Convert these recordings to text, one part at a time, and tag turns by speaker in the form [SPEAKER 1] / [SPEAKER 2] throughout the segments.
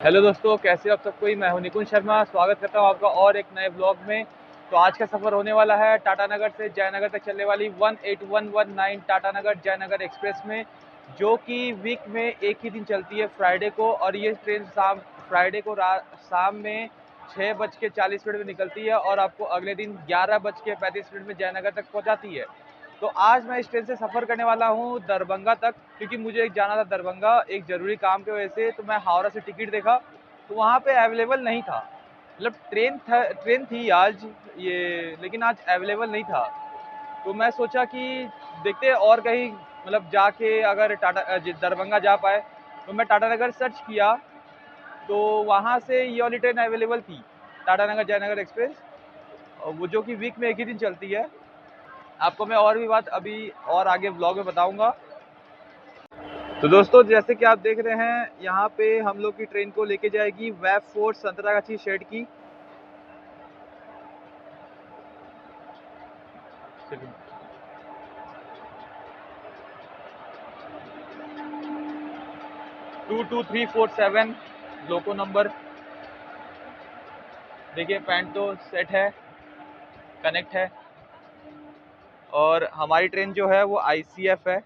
[SPEAKER 1] Hello दोस्तों, कैसे हो आप सबको। मैं हूं निकुंज शर्मा, स्वागत करता हूं आपका और एक नए ब्लॉग में। तो आज का सफ़र होने वाला है टाटा नगर से जयनगर तक चलने वाली 18119 टाटा नगर जयनगर एक्सप्रेस में, जो कि वीक में एक ही दिन चलती है, फ्राइडे को। और ये ट्रेन फ्राइडे को शाम में 6:40 में निकलती है और आपको अगले दिन 11:35 में जयनगर तक पहुँचाती है। तो आज मैं इस ट्रेन से सफ़र करने वाला हूँ दरभंगा तक, क्योंकि मुझे एक जाना था दरभंगा एक ज़रूरी काम की वजह से। तो मैं हावड़ा से टिकट देखा तो वहाँ पे अवेलेबल नहीं था। मतलब ट्रेन थी आज ये, लेकिन आज अवेलेबल नहीं था। तो मैं सोचा कि देखते हैं और कहीं मतलब जाके अगर दरभंगा जा पाए। तो मैं टाटा नगर सर्च किया तो वहाँ से ये वाली ट्रेन अवेलेबल थी, टाटा नगर जयनगर एक्सप्रेस, वो जो कि वीक में एक ही दिन चलती है। आपको मैं और भी बात अभी और आगे ब्लॉग में बताऊंगा। तो दोस्तों, जैसे कि आप देख रहे हैं, यहाँ पे हम लोग की ट्रेन को लेके जाएगी वेब फोर्ट संतरागाछी शेड की। Two 2347 loco number. देखिए, पैंट तो सेट है, कनेक्ट है। और हमारी ट्रेन जो है वो ICF है।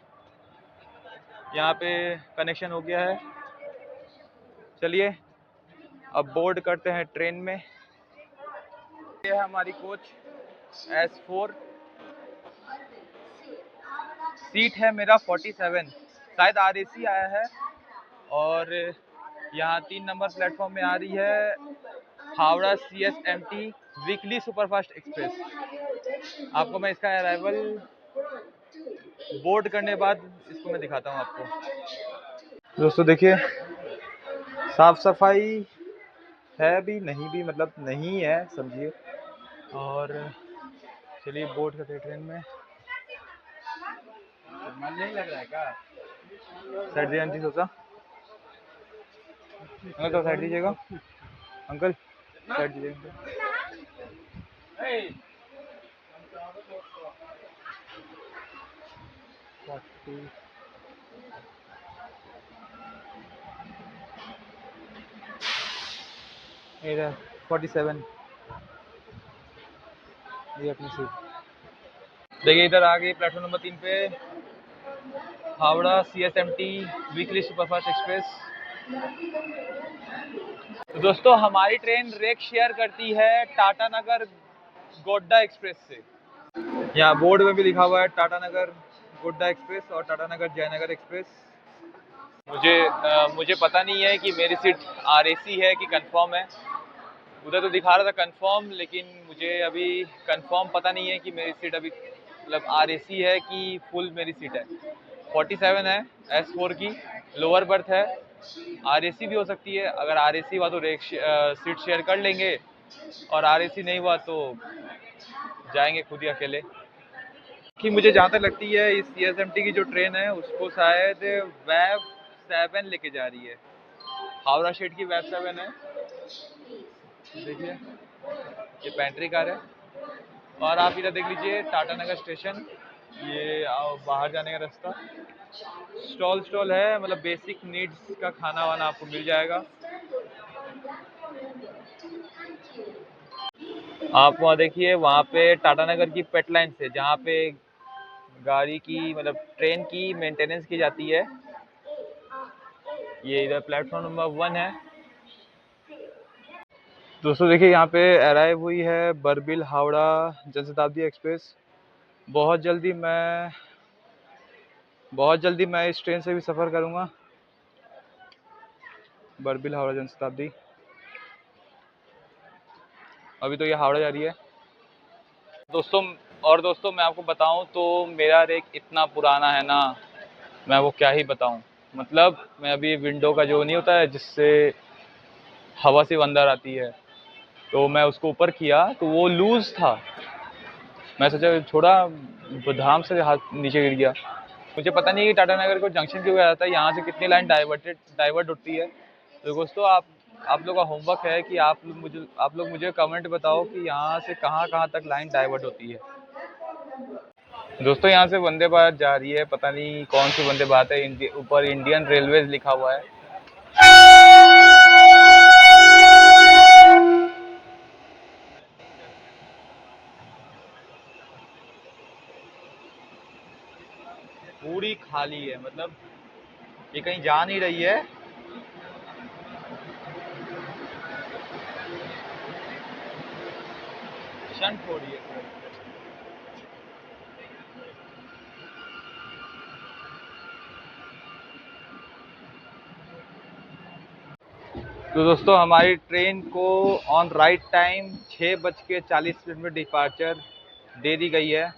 [SPEAKER 1] यहाँ पे कनेक्शन हो गया है। चलिए अब बोर्ड करते हैं ट्रेन में। ये है हमारी कोच S4। सीट है मेरा 47, शायद RAC आया है। और यहाँ 3 नंबर प्लेटफॉर्म में आ रही है Howrah CSMT weekly superfast express. आपको मैं इसका अराइवल बोर्ड करने बाद इसको मैं दिखाता हूँ आपको। दोस्तों देखिए, साफ सफाई है भी नहीं भी, मतलब नहीं है समझिए। और चलिए बोर्ड करते ट्रेन में। मन नहीं लग रहा है क्या? साइड दे आंटी सोचा। अंकल तो साइड दीजिएगा, अंकल साइड दीजिएगा। इधर 47, ये अपनी सीट। देखिए इधर आ गई प्लेटफॉर्म नंबर 3 पे Howrah CSMT weekly superfast express. तो दोस्तों, हमारी ट्रेन रेक शेयर करती है टाटा नगर गोड्डा एक्सप्रेस से। यहाँ बोर्ड में भी लिखा हुआ है टाटा नगर गोड्डा एक्सप्रेस और टाटा नगर जयनगर एक्सप्रेस। मुझे पता नहीं है कि मेरी सीट RAC है कि कंफर्म है। उधर तो दिखा रहा था कंफर्म, लेकिन मुझे अभी कंफर्म पता नहीं है कि मेरी सीट अभी मतलब RAC है कि फुल मेरी सीट है। 47 है, S4 की लोअर बर्थ है। RAC भी हो सकती है। अगर RAC हुआ तो सीट शेयर कर लेंगे, और RAC नहीं हुआ तो जाएंगे खुद ही अकेले। कि मुझे जहाँ तक लगती है इस CSMT की जो ट्रेन है उसको शायद वेब 7 लेके जा रही है। हावड़ा शेड की वेब 7 है। देखिए ये पेंट्री कार है। और आप इधर देख लीजिए टाटा नगर स्टेशन, ये बाहर जाने का रास्ता। स्टॉल है, मतलब बेसिक नीड्स का खाना वाना आपको मिल जाएगा। आप वहाँ देखिए, वहाँ पे टाटा नगर की पेट लाइन से जहाँ पे गाड़ी की मतलब ट्रेन की मेंटेनेंस की जाती है, ये इधर प्लेटफॉर्म नंबर 1 है। दोस्तों देखिए, यहाँ पे अराइव हुई है बरबिल हावड़ा जनशताब्दी एक्सप्रेस। बहुत जल्दी मैं इस ट्रेन से भी सफ़र करूँगा, बरबिल हावड़ा जनशताब्दी। अभी तो ये हावड़ा जा रही है दोस्तों मैं आपको बताऊं तो मेरा रेक इतना पुराना है ना, मैं वो क्या ही बताऊं। मतलब मैं अभी विंडो का जो नहीं होता है जिससे हवा से अंदर आती है, तो मैं उसको ऊपर किया तो वो लूज था। मैं सोचा छोड़ा, धाम से हाथ नीचे गिर गया। मुझे पता नहीं कि टाटा नगर को जंक्शन क्यों कहा जाता है, यहाँ से कितनी लाइन डाइवर्ट होती है। तो दोस्तों, आप लोग का होमवर्क है कि आप लोग मुझे कमेंट बताओ कि यहाँ से कहाँ कहाँ तक लाइन डाइवर्ट होती है। दोस्तों यहाँ से वंदे भारत जा रही है, पता नहीं कौन सी वंदे भारत है। ऊपर इंडियन रेलवेज लिखा हुआ है। खाली है, मतलब ये कहीं जा नहीं रही है। शंट हो रही है। तो दोस्तों हमारी ट्रेन को ऑन राइट टाइम 6:40 में डिपार्चर दे दी गई है।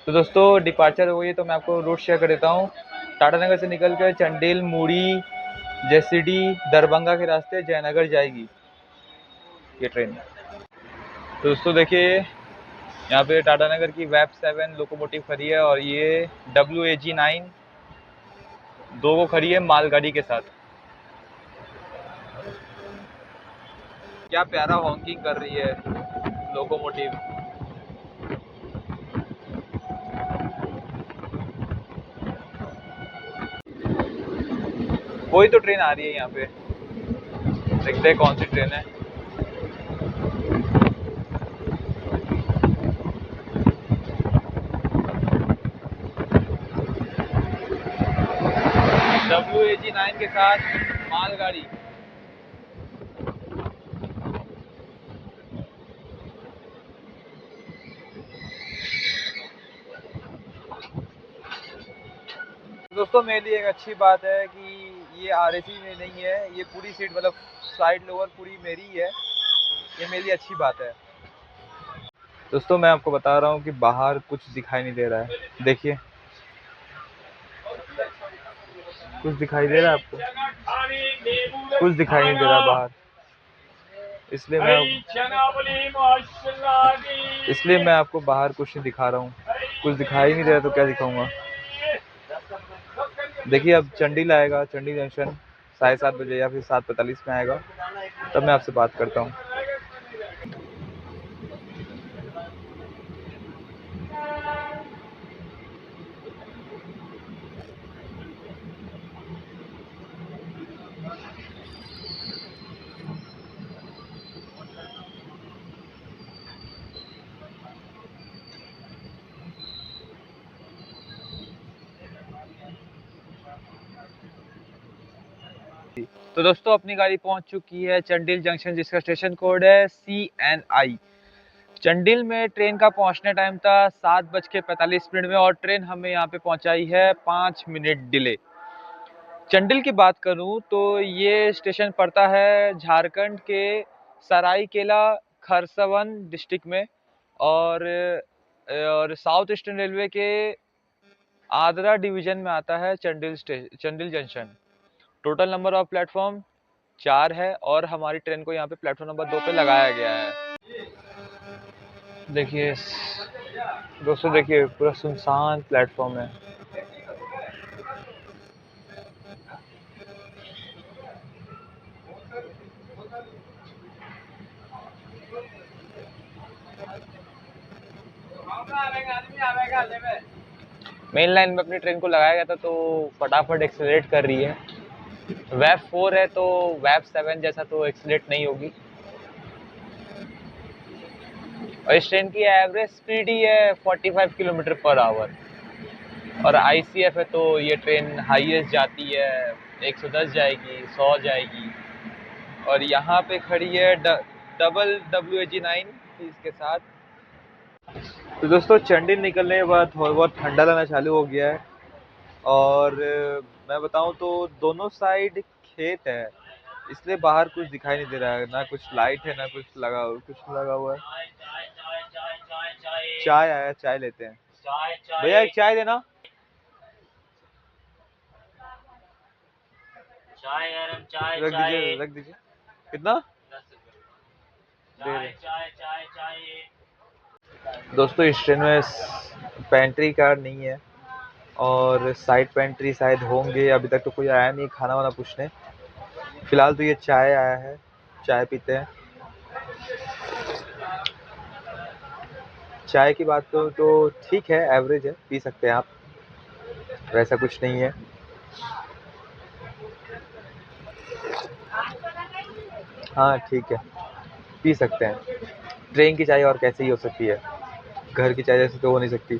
[SPEAKER 1] तो दोस्तों डिपार्चर हो गई, तो मैं आपको रूट शेयर कर देता हूँ। टाटा नगर से निकल कर चंडेल, मूरी, जैसीडी, दरभंगा के रास्ते जयनगर जाएगी ये ट्रेन। तो दोस्तों देखिए, यहाँ पे टाटा नगर की वेब 7 लोकोमोटिव खड़ी है और ये WAG9 दो को खड़ी है मालगाड़ी के साथ। क्या प्यारा हॉकिंग कर रही है लोकोमोटिव। कोई तो ट्रेन आ रही है यहाँ पे, देखते हैं कौन सी ट्रेन है। WAG9 के साथ मालगाड़ी। दोस्तों मेरे लिए एक अच्छी बात है कि ये RAC में नहीं है, ये पूरी सीट मतलब साइड लोअर पूरी मेरी ही है, ये मेरे लिए अच्छी बात है। दोस्तों मैं आपको बता रहा हूँ कि बाहर कुछ दिखाई नहीं दे रहा है, देखिए कुछ दिखाई दे रहा है आपको? कुछ दिखाई नहीं दे रहा बाहर, इसलिए मैं आपको बाहर कुछ नहीं दिखा रहा हूँ। कुछ दिखाई नहीं दे रहा तो क्या दिखाऊंगा। देखिए अब चंडील आएगा, चंडील जंक्शन 7:30 बजे या फिर 7:45 में आएगा, तब मैं आपसे बात करता हूँ। तो दोस्तों अपनी गाड़ी पहुंच चुकी है चंडील जंक्शन, जिसका स्टेशन कोड है CNI। चंडील में ट्रेन का पहुंचने टाइम था 7:45 में और ट्रेन हमें यहाँ पे पहुंचाई है 5 मिनट डिले। चंडील की बात करूं तो ये स्टेशन पड़ता है झारखंड के सरायकेला खरसावन डिस्ट्रिक्ट में और साउथ ईस्टर्न रेलवे के आद्रा डिवीजन में आता है Chandil junction. Total number of platform 4 है और हमारी ट्रेन को यहाँ पे प्लेटफॉर्म नंबर 2 पे लगाया गया है। देखिए दोस्तों, देखिए पूरा सुनसान प्लेटफॉर्म है। मेन लाइन में अपनी ट्रेन को लगाया गया था तो फटाफट एक्सेलरेट कर रही है। वेब 4 है तो वेब 7 जैसा तो एक्सेलरेट नहीं होगी। और इस ट्रेन की एवरेज स्पीड ही है 45 किलोमीटर पर आवर और ICF है तो ये ट्रेन हाईएस्ट जाती है 110 जाएगी, 100 जाएगी। और यहाँ पे खड़ी है डबल WAG9 इसके साथ। तो दोस्तों चंडील निकलने के बाद बहुत ठंडा लगना चालू हो गया है और मैं बताऊं तो दोनों साइड खेत है, इसलिए बाहर कुछ दिखाई नहीं दे रहा है, ना कुछ लाइट है ना कुछ लगा हुआ है। चाय आया, चाय लेते हैं। भैया एक चाय देना। चाय रख दीजिए। कितना दे रहे? दोस्तों इस ट्रेन में पेंट्री कार नहीं है और साइड पेंट्री शायद होंगे, अभी तक तो कोई आया नहीं खाना वाना पूछने। फिलहाल तो ये चाय आया है, चाय पीते हैं। चाय की बात करूँ तो ठीक है, एवरेज है, पी सकते हैं आप, वैसा कुछ नहीं है। हाँ ठीक है, पी सकते हैं। ट्रेन की चाय और कैसे ही हो सकती है, घर की चाय जैसे तो हो नहीं सकती।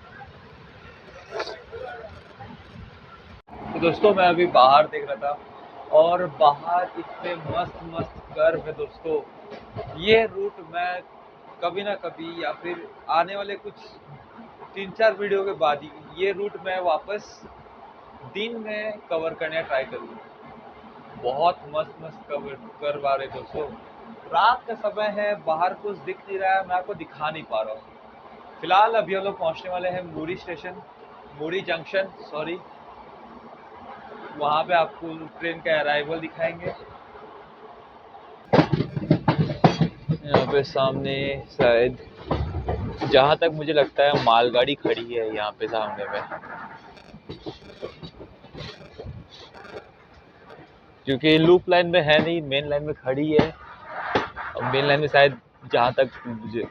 [SPEAKER 1] तो दोस्तों मैं अभी बाहर देख रहा था और बाहर इतने मस्त मस्त कर्व है दोस्तों। ये रूट मैं कभी ना कभी या फिर आने वाले कुछ 3-4 वीडियो के बाद ही ये रूट मैं वापस दिन में कवर करने ट्राई करूँगा। बहुत मस्त मस्त कवर कर्व आ रहे दोस्तों। रात का समय है, बाहर कुछ दिख नहीं रहा है, मैं आपको दिखा नहीं पा रहा हूँ। फिलहाल अभी हम लोग पहुँचने वाले हैं मूरी स्टेशन, मूरी जंक्शन सॉरी। वहाँ पे आपको ट्रेन का अराइवल दिखाएंगे। यहाँ पे सामने शायद, जहाँ तक मुझे लगता है, मालगाड़ी खड़ी है यहाँ पे सामने में, क्योंकि लूप लाइन में है नहीं, मेन लाइन में खड़ी है। और मेन लाइन में शायद जहाँ तक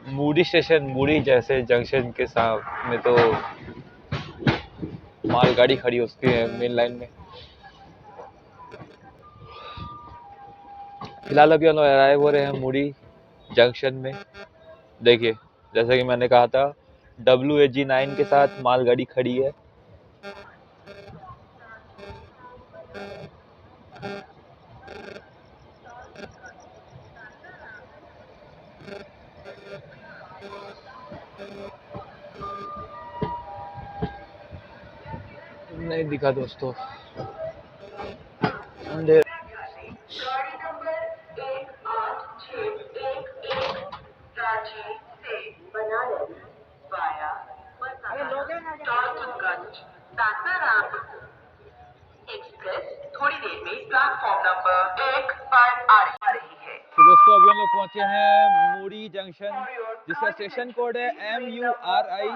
[SPEAKER 1] मूरी स्टेशन, मूरी जैसे जंक्शन के सामने तो मालगाड़ी खड़ी उसकी है मेन लाइन में। फिलहाल अभी हम लोग अराइव हो रहे हैं मूरी जंक्शन में। देखिए जैसा कि मैंने कहा था, WAG9 के साथ मालगाड़ी खड़ी है। नहीं दिखा दोस्तों, अंधेर।
[SPEAKER 2] गाड़ी नंबर 18611 रांची से बनारस वाया टॉल्टनगंज सासाराम एक्सप्रेस थोड़ी देर में प्लेटफॉर्म नंबर 1 पर आ रही है।
[SPEAKER 1] तो दोस्तों अभी हम लोग पहुंचे हैं मूरी जंक्शन, जिसका स्टेशन कोड है MURI।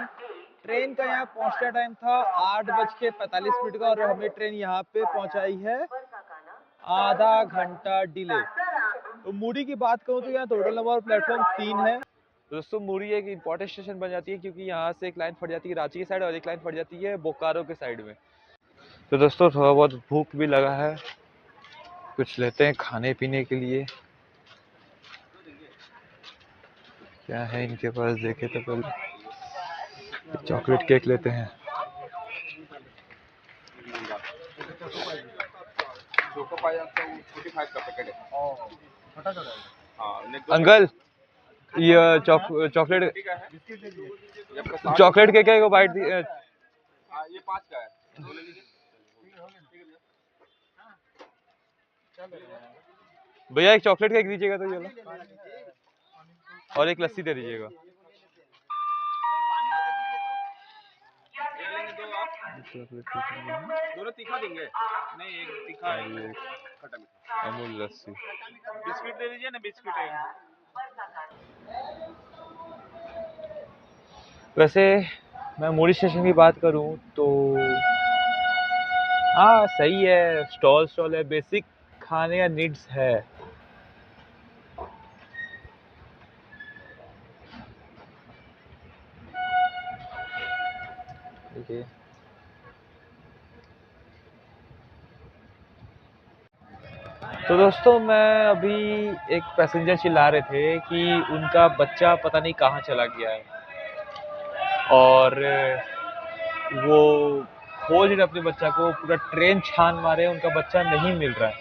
[SPEAKER 1] ट्रेन का यहाँ पहुंचने टाइम था 8:45 का और हमें ट्रेन यहाँ पे पहुंचाई है आधा घंटा डिले। तो मूरी की बात करूँ तो यहाँ टोटल नंबर प्लेटफॉर्म 3 है। दोस्तों मूरी एक इंपॉर्टेंट स्टेशन बन जाती है, क्योंकि यहाँ से एक लाइन फट जाती है रांची की साइड और एक लाइन फट जाती है बोकारो के साइड में। तो दोस्तों थोड़ा बहुत भूख भी लगा है, कुछ लेते हैं खाने पीने के लिए। क्या है इनके पास देखे तो पहले चॉकलेट केक लेते हैं। अंकल ये चॉकलेट केक है, बाइट दी।
[SPEAKER 3] ये 5 का है।
[SPEAKER 1] भैया एक चॉकलेट केक दीजिएगा तो ये लो, और एक लस्सी दे दीजिएगा।
[SPEAKER 3] दोनों तीखा देंगे? नहीं, एक तीखा है, खट्टा मीठा।
[SPEAKER 1] अमूल लस्सी।
[SPEAKER 3] बिस्किट दे दीजिए ना, बिस्किट है।
[SPEAKER 1] वैसे मैं मूरी स्टेशन की बात करूं तो हाँ सही है, स्टॉल है, बेसिक खाने का नीड्स है। देखिए तो दोस्तों मैं अभी, एक पैसेंजर चिल्ला रहे थे कि उनका बच्चा पता नहीं कहाँ चला गया है और वो खोज रहे अपने बच्चा को, पूरा ट्रेन छान मारे, उनका बच्चा नहीं मिल रहा है।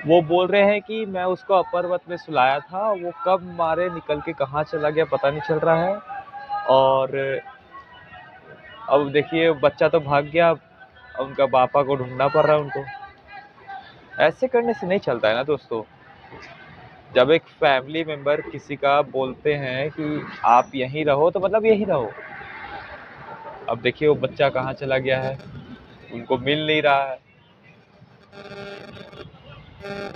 [SPEAKER 1] वो बोल रहे हैं कि मैं उसको अपर बर्थ में सुलाया था, वो कब मारे निकल के कहाँ चला गया पता नहीं चल रहा है। और अब देखिए बच्चा तो भाग गया, अब उनका पापा को ढूंढना पड़ रहा है उनको। ऐसे करने से नहीं चलता है ना दोस्तों। जब एक फैमिली मेंबर किसी का बोलते हैं कि आप यहीं रहो तो मतलब यहीं रहो। अब देखिए वो बच्चा कहाँ चला गया है, उनको मिल नहीं रहा है।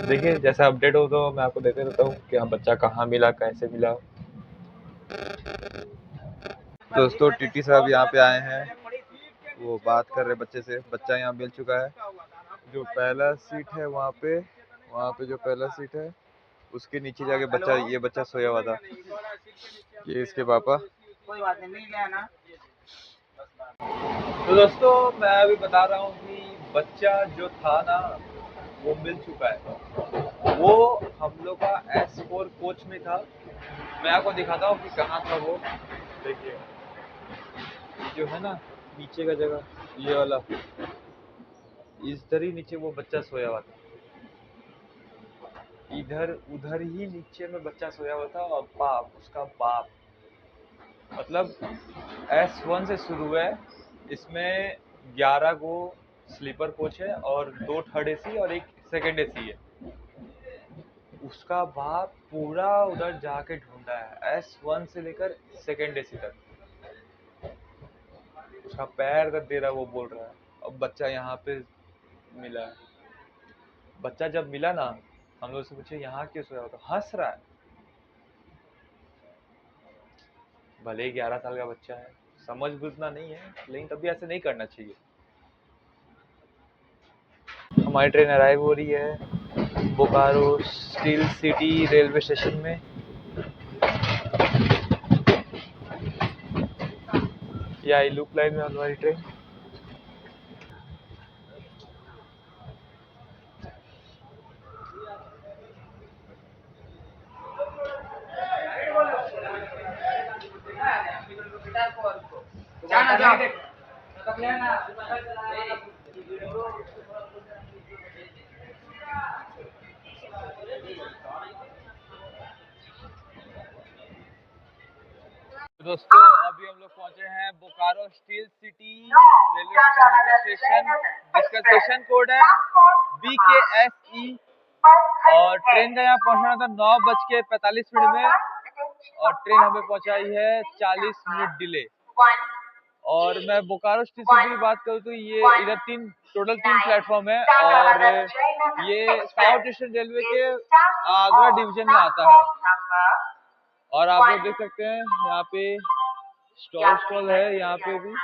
[SPEAKER 1] देखिए जैसा अपडेट हो तो मैं आपको देते रहता हूँ कि हाँ बच्चा कहाँ मिला, कैसे मिला। दोस्तों टीटी साहब यहाँ पे आए हैं,
[SPEAKER 4] वो बात कर रहे बच्चे से। बच्चा यहाँ मिल चुका है। जो पहला सीट है वहाँ पे जो पहला सीट है उसके नीचे जाके ये बच्चा सोया हुआ था। ये इसके पापा।
[SPEAKER 3] कोई बात नहीं गया ना।
[SPEAKER 1] तो दोस्तों मैं अभी बता रहा हूँ कि बच्चा जो था ना वो मिल चुका है। वो हम लोग का S4 कोच में था। मैं आपको दिखाता हूँ कि कहाँ था वो। देखिए जो है ना नीचे का जगह ये वाला, इधर ही नीचे वो बच्चा सोया हुआ था। इधर उधर ही नीचे में बच्चा सोया हुआ था और उसका बाप मतलब S1 से शुरू है। इसमें 11 गो स्लीपर कोच है और 2 थर्ड एसी और 1 सेकंड एसी है। उसका बाप पूरा उधर जाके ढूंढा है S1 से लेकर सेकंड एसी तक। उसका पैर दर्द दे रहा है वो बोल रहा है। अब बच्चा यहाँ पे मिला है। बच्चा जब मिला ना हम लोग से पूछे यहाँ क्यों सोया होता, हंस रहा है। भले ही 11 साल का बच्चा है, समझ बुझना नहीं है, लेकिन तभी ऐसे नहीं करना चाहिए। हमारी ट्रेन अराइव हो रही है Bokaro steel city railway station में। या लूप लाइन में हमारी ट्रेन।
[SPEAKER 3] जाना जाओ।
[SPEAKER 1] दोस्तों अभी हम लोग पहुंचे हैं Bokaro steel city railway station जिसका स्टेशन कोड है BKSE। और ट्रेन का यहाँ पहुंचना था 9:45 में और ट्रेन हमें पहुंचाई है 40 मिनट डिले। और मैं बोकारो स्टील सिटी की बात करूँ तो ये इधर टोटल 3 प्लेटफॉर्म है और ये साउथ ईस्टर्न रेलवे के आगरा डिवीजन में आता है। और आप लोग देख सकते हैं यहाँ पे स्टॉल है। यहाँ पे भी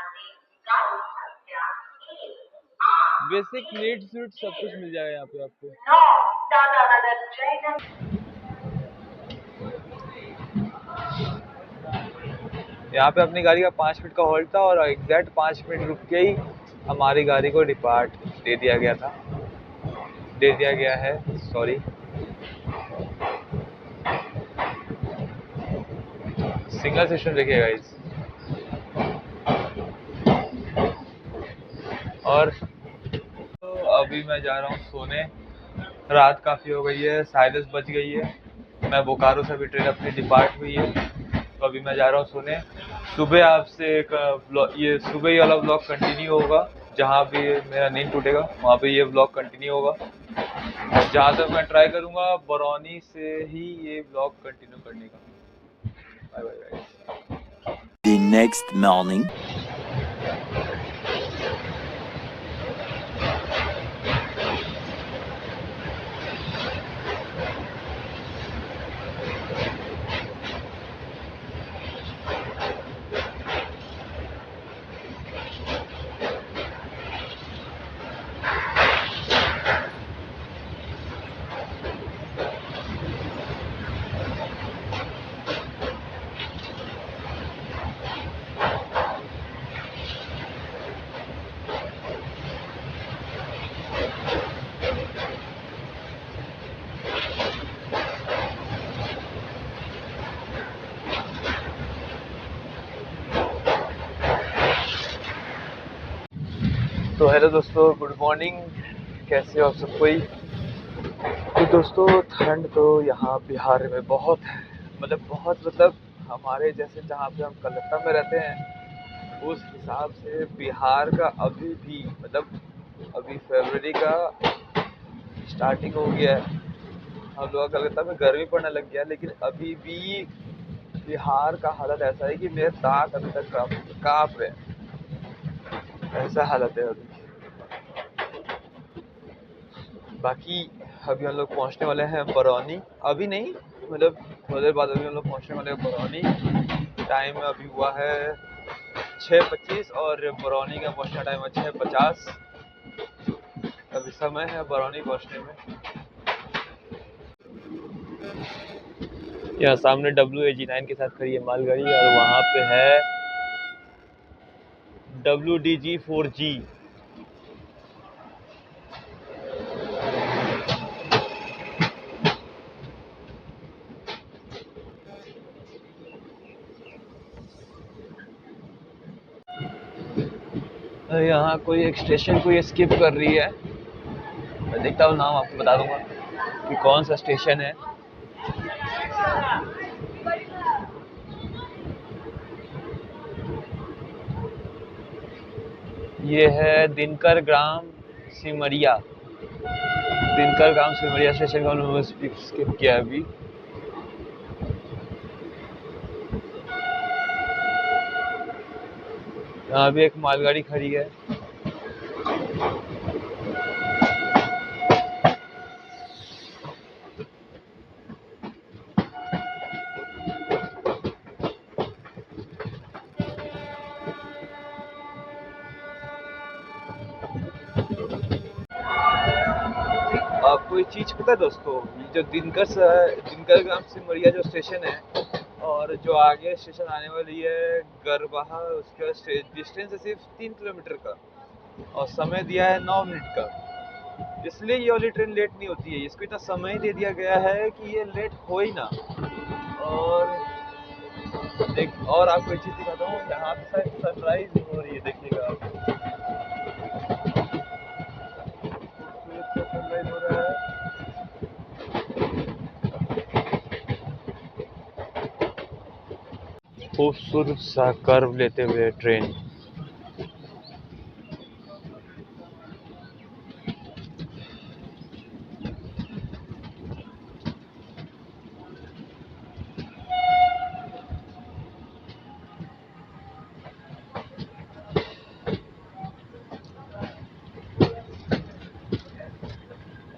[SPEAKER 1] बेसिक नीड्स सब कुछ मिल जाएगा यहाँ पे आपको। यहाँ पे अपनी गाड़ी का 5 मिनट का हॉल्ट था और एग्जैक्ट 5 मिनट रुक के ही हमारी गाड़ी को डिपार्ट दे दिया गया है सॉरी। सिंगल सेशन देखिएगा इस। और तो अभी मैं जा रहा हूँ सोने। रात काफ़ी हो गई है, 10:30 बज गई है। मैं बोकारो से अभी ट्रेन अपनी डिपार्ट हुई है तो अभी मैं जा रहा हूँ सोने। सुबह आपसे ये सुबह ही वाला ब्लॉग कंटिन्यू होगा। जहाँ भी मेरा नींद टूटेगा वहाँ पे ये ब्लॉग कंटिन्यू होगा। जहाँ तक मैं ट्राई करूँगा बरौनी से ही ये ब्लॉग कंटिन्यू करने का। Bye bye guys.
[SPEAKER 5] The next morning.
[SPEAKER 1] तो हेलो दोस्तों, गुड मॉर्निंग। कैसे हो आप सब कोई? तो दोस्तों ठंड तो यहाँ बिहार में बहुत है। मतलब हमारे जैसे जहाँ पे हम कलकत्ता में रहते हैं उस हिसाब से बिहार का अभी भी अभी फरवरी का स्टार्टिंग हो गया है। हम लोग कलकत्ता में गर्मी पड़ने लग गया लेकिन अभी भी बिहार का हालत ऐसा है कि मेरे दांत अभी तक काँप रहे हैं। ऐसा हालत है अभी। बाकी अभी हम लोग पहुंचने वाले हैं बरौनी। अभी नहीं, थोड़ी देर बाद अभी हम लोग पहुंचने वाले हैं बरौनी। टाइम अभी हुआ है
[SPEAKER 4] 6:25 और बरौनी का पहुंचना टाइम है 6:50। अभी समय है बरौनी पहुंचने में। यहाँ सामने WAG9 के साथ खड़ी है मालगाड़ी और वहाँ पे है WDG4G। यहाँ कोई एक स्टेशन को ये स्किप कर रही है। मैं देखता हूँ, नाम आपको बता दूंगा कि कौन सा स्टेशन है। ये है दिनकर ग्राम सिमरिया। दिनकर ग्राम सिमरिया स्टेशन का उन्होंने स्किप किया अभी। यहाँ भी एक मालगाड़ी खड़ी है। आपको एक चीज पता है दोस्तों, ये जो दिनकर ग्राम सिमरिया जो स्टेशन है और जो आगे स्टेशन आने वाली है गरबाहा, उसका डिस्टेंस है सिर्फ 3 किलोमीटर का और समय दिया है 9 मिनट का। इसलिए ये वाली ट्रेन लेट नहीं होती है। इसको इतना समय दे दिया गया है कि ये लेट हो ही ना। और आपको एक चीज दिखाता हूँ, यहाँ पे शायद सनराइज हो रही है, देखिएगा आप। सनराइज हो रहा है। खूबसूरत सा कर्व लेते हुए ट्रेन।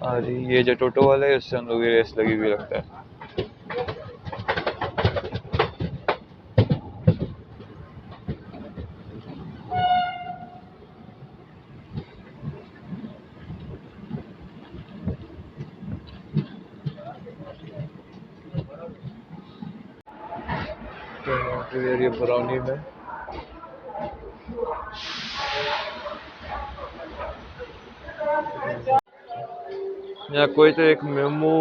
[SPEAKER 4] और ये जो टोटो वाला है उससे हम लोग रेस लगी हुई लगता है। ये बरौनी में यहाँ कोई तो एक मेमो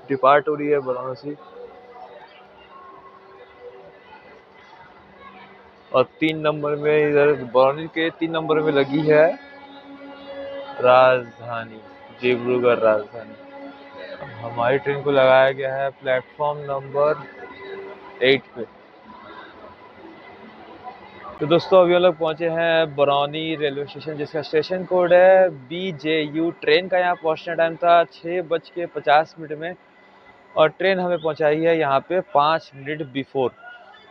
[SPEAKER 4] डिपार्ट हो रही है बरौनी से और 3 नंबर में इधर बरौनी के 3 नंबर में लगी है राजधानी, डिब्रूगढ़ राजधानी। हमारी ट्रेन को लगाया गया है प्लेटफॉर्म नंबर 8 पे। तो दोस्तों अभी हम लोग पहुंचे हैं बरौनी रेलवे स्टेशन, जिसका स्टेशन कोड है BJU। ट्रेन का यहाँ पहुंचने टाइम था 6:50 में और ट्रेन हमें पहुंचाई है यहाँ पे 5 मिनट बिफोर।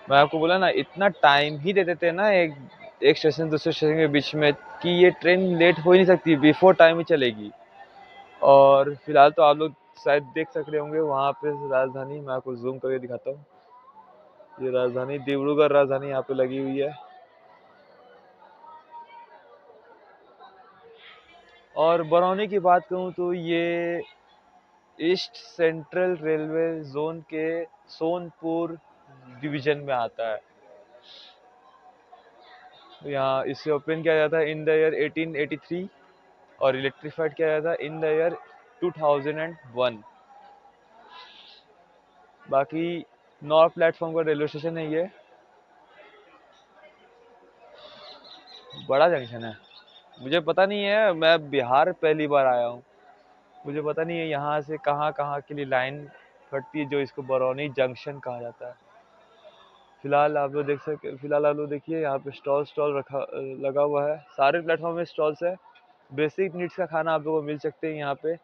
[SPEAKER 4] मैं आपको बोला ना, इतना टाइम ही दे देते हैं ना एक स्टेशन दूसरे स्टेशन के बीच में कि ये ट्रेन लेट हो ही नहीं सकती, बिफोर टाइम ही चलेगी। और फिलहाल तो आप लोग शायद देख सक रहे होंगे वहाँ पे राजधानी। मैं आपको जूम करके दिखाता हूँ। ये राजधानी डिब्रूगढ़ राजधानी यहाँ पे लगी हुई है। और बरौनी की बात करूँ तो ये ईस्ट सेंट्रल रेलवे जोन के सोनपुर डिवीजन में आता है। यहाँ इसे ओपन किया जाता है इन द ईयर 1883 और इलेक्ट्रीफाइड किया जाता है इन द ईयर 2001। बाकी 9 प्लेटफॉर्म का रेलवे स्टेशन है ये। बड़ा जंक्शन है। मुझे पता नहीं है, मैं बिहार पहली बार आया हूँ। मुझे पता नहीं है यहाँ से कहाँ कहाँ के लिए लाइन फटती है जो इसको बरौनी जंक्शन कहा जाता है। फिलहाल आप लोग देखिए यहाँ पे स्टॉल रखा लगा हुआ है। सारे प्लेटफॉर्म में स्टॉल्स है। बेसिक नीड्स का खाना आप लोगों को मिल सकते हैं यहाँ पे।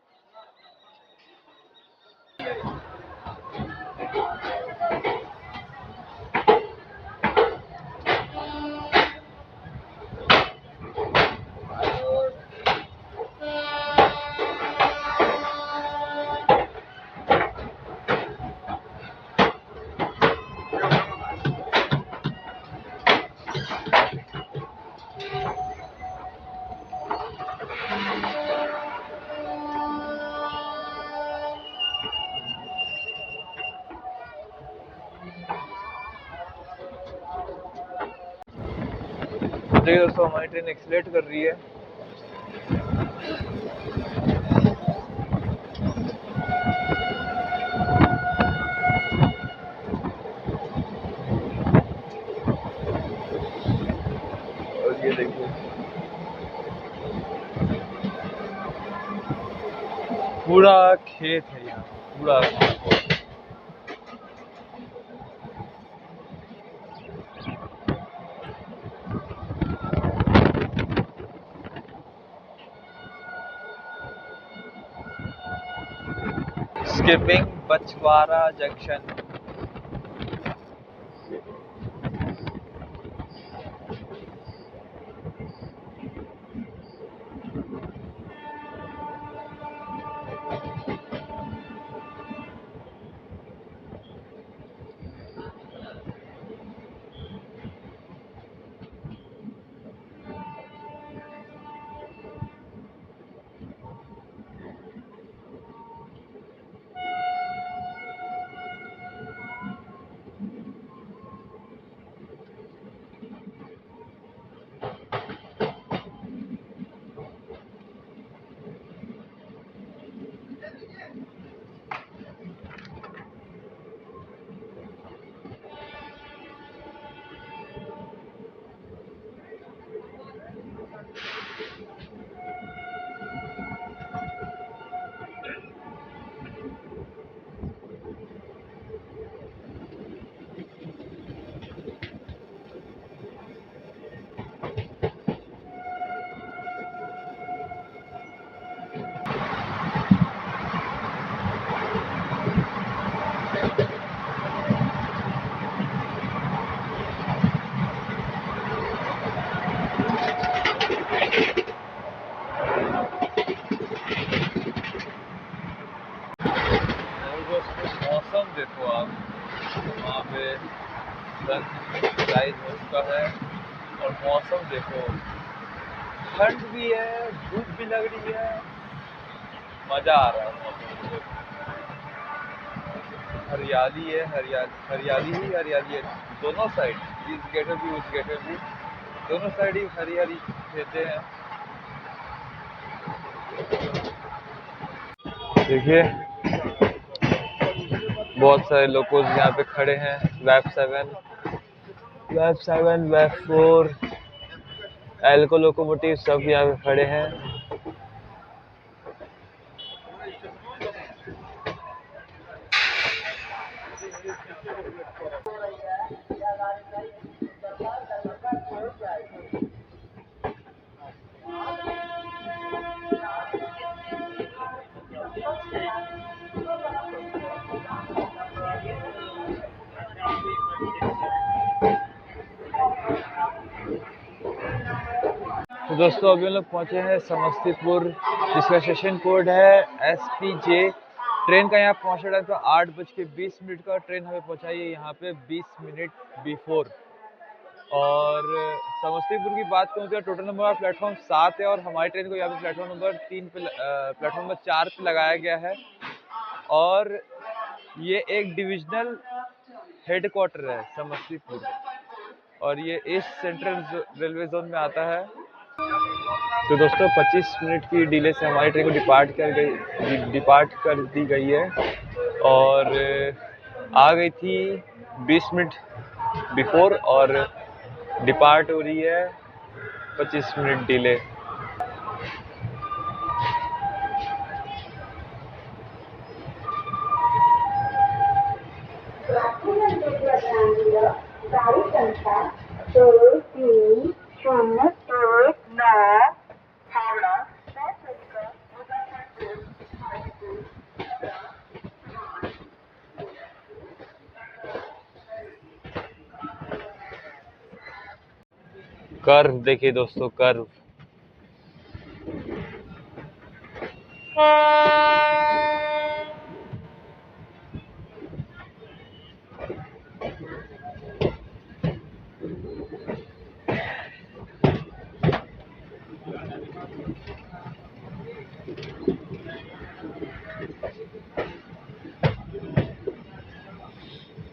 [SPEAKER 4] देखिए दोस्तों, हमारी ट्रेन एक्सीलरेट कर रही है। और ये देखिए पूरा खेत है यहाँ, पूरा। Skipping Bachhwara junction. मौसम देखो आप, वहाँ पे सनराइज हो चुका है और मौसम देखो, ठंड भी है, धूप भी लग रही है, मजा आ रहा है मौसम से। हरियाली है, हरियाली ही हरियाली है दोनों साइड, इस गेटर भी उस गेटर भी, दोनों साइड ही हरियाली खेते हैं। देखिए बहुत सारे लोकोज यहाँ पे खड़े हैं, वेब 7, वेब 4, एल्को लोकोमोटिव सब यहाँ पे खड़े हैं। तो दोस्तों अभी हम लोग पहुंचे हैं समस्तीपुर, जिसका स्टेशन कोड है SPJ। ट्रेन का यहाँ पहुंचना टाइम था 8:20 का। ट्रेन हमें पहुंचाई है यहाँ पे 20 मिनट बिफोर। और समस्तीपुर की बात करूँ तो टोटल नंबर ऑफ प्लेटफॉर्म 7 है और हमारी ट्रेन को यहाँ पे प्लेटफॉर्म नंबर 4 पे लगाया गया है। और ये एक डिविजनल हेडक्वार्टर है समस्तीपुर, और ये ईस्ट सेंट्रल रेलवे जोन में आता है। तो दोस्तों 25 मिनट की डिले से हमारी ट्रेन को डिपार्ट कर दी गई है और आ गई थी 20 मिनट बिफोर और डिपार्ट हो रही है 25 मिनट डिले।
[SPEAKER 6] गाड़ी संख्या 2301 हावड़ा
[SPEAKER 4] कर्व देखिए दोस्तों, कर्व।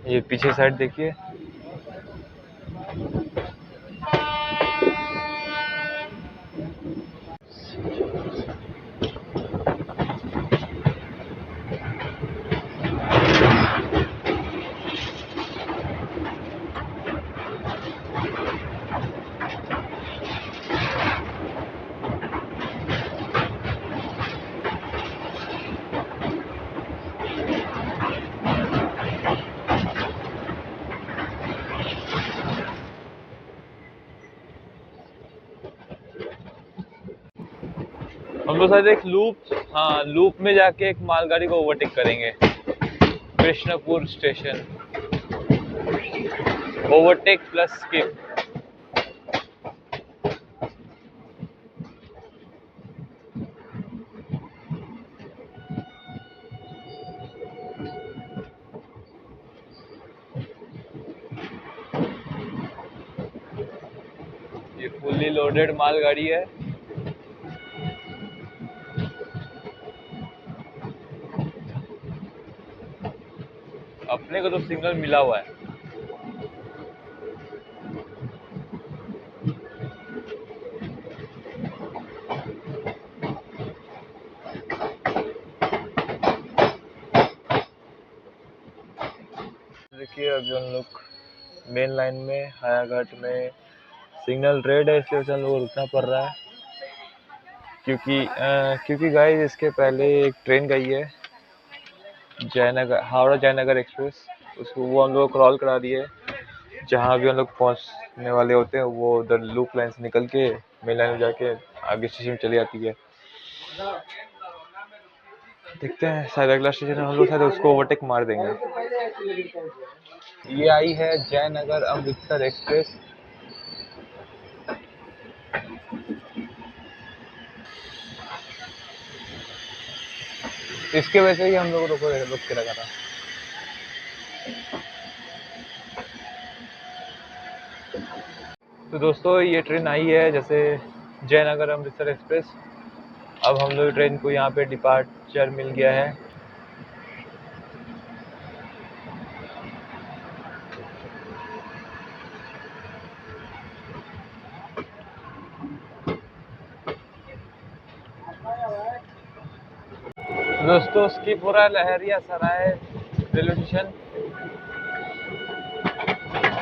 [SPEAKER 4] ये पीछे साइड देखिए।
[SPEAKER 1] हम लोग शायद एक लूप, हाँ लूप में जाके एक मालगाड़ी को ओवरटेक करेंगे। Krishnapur station, overtake plus skip. ये फुल्ली लोडेड मालगाड़ी है। अपने को तो सिग्नल मिला हुआ है। देखिए अभी हम लोग मेन लाइन में हायाघाट में सिग्नल रेड है, इसलिए हम लोग को रुकना पड़ रहा है क्योंकि गाइस इसके पहले एक ट्रेन गई है जयनगर, हावड़ा जयनगर एक्सप्रेस, उसको वो हम लोग क्रॉल करा दिए। जहाँ भी हम लोग पहुँचने वाले होते हैं वो उधर लूप लाइन से निकल के मेन लाइन में जाके आगे स्टेशन में चली जाती है। देखते हैं शायद अगला स्टेशन हम लोग शायद उसको ओवरटेक मार देंगे। ये आई है जयनगर अमृतसर एक्सप्रेस। इसके वजह से ही हम लोग रुक के रखा था। तो दोस्तों ये ट्रेन आई है जैसे जयनगर अमृतसर एक्सप्रेस। अब हम लोग ट्रेन को यहाँ पे डिपार्चर मिल गया है। दोस्तों स्किप हो रहा है लहरिया सराय रेलवे स्टेशन।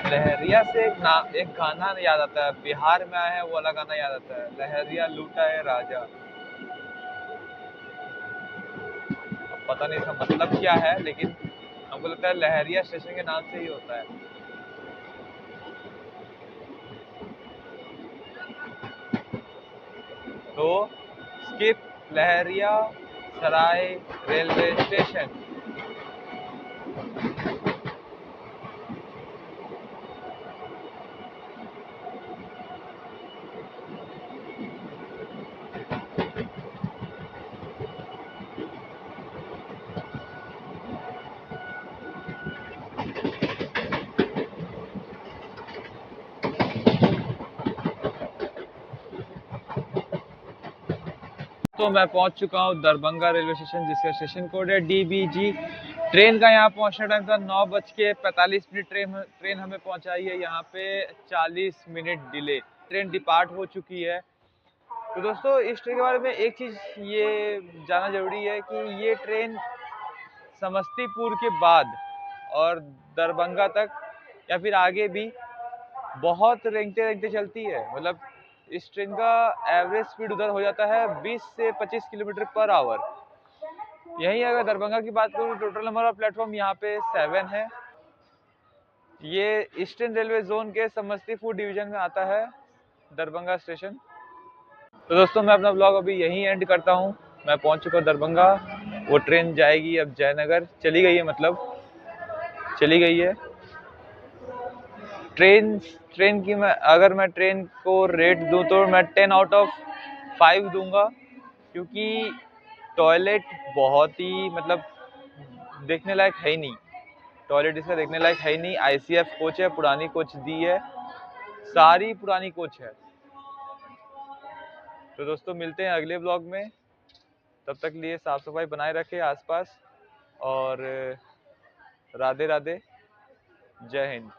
[SPEAKER 1] लहरिया से एक गाना याद आता है, बिहार में आया है वो वाला गाना याद आता है, लहरिया लूटा है राजा। अब पता नहीं इसका मतलब क्या है, लेकिन हमको लगता है लहरिया स्टेशन के नाम से ही होता है। तो स्किप लहरिया सराय रेलवे स्टेशन। तो मैं पहुंच चुका हूं दरभंगा रेलवे स्टेशन, जिसका स्टेशन कोड है DBG। ट्रेन का यहाँ पहुंचने टाइम था 9:45। ट्रेन हमें पहुंचाई है यहाँ पे 40 मिनट डिले। ट्रेन डिपार्ट हो चुकी है। तो दोस्तों इस ट्रेन के बारे में एक चीज़ ये जानना जरूरी है कि ये ट्रेन समस्तीपुर के बाद और दरभंगा तक या फिर आगे भी बहुत रेंगते रेंगते चलती है। मतलब इस ट्रेन का एवरेज स्पीड उधर हो जाता है 20 से 25 किलोमीटर पर आवर। यहीं अगर दरभंगा की बात करूँ, टोटल नंबर ऑफ प्लेटफॉर्म यहाँ पे 7 है। ये ईस्टर्न रेलवे जोन के समस्तीपुर डिवीजन में आता है दरभंगा स्टेशन। तो दोस्तों मैं अपना ब्लॉग अभी यहीं एंड करता हूँ। मैं पहुँच चुका दरभंगा। वो ट्रेन जाएगी अब जयनगर, चली गई है, मतलब चली गई है। ट्रेन की अगर मैं ट्रेन को रेट दूं तो मैं 10 आउट ऑफ 5 दूंगा, क्योंकि टॉयलेट बहुत ही मतलब देखने लायक है ही नहीं। टॉयलेट इसका देखने लायक है ही नहीं। ICF कोच है, पुरानी कोच दी है, सारी पुरानी कोच है। तो दोस्तों मिलते हैं अगले ब्लॉग में। तब तक लिए साफ सफाई बनाए रखें आसपास, और राधे राधे, जय हिंद।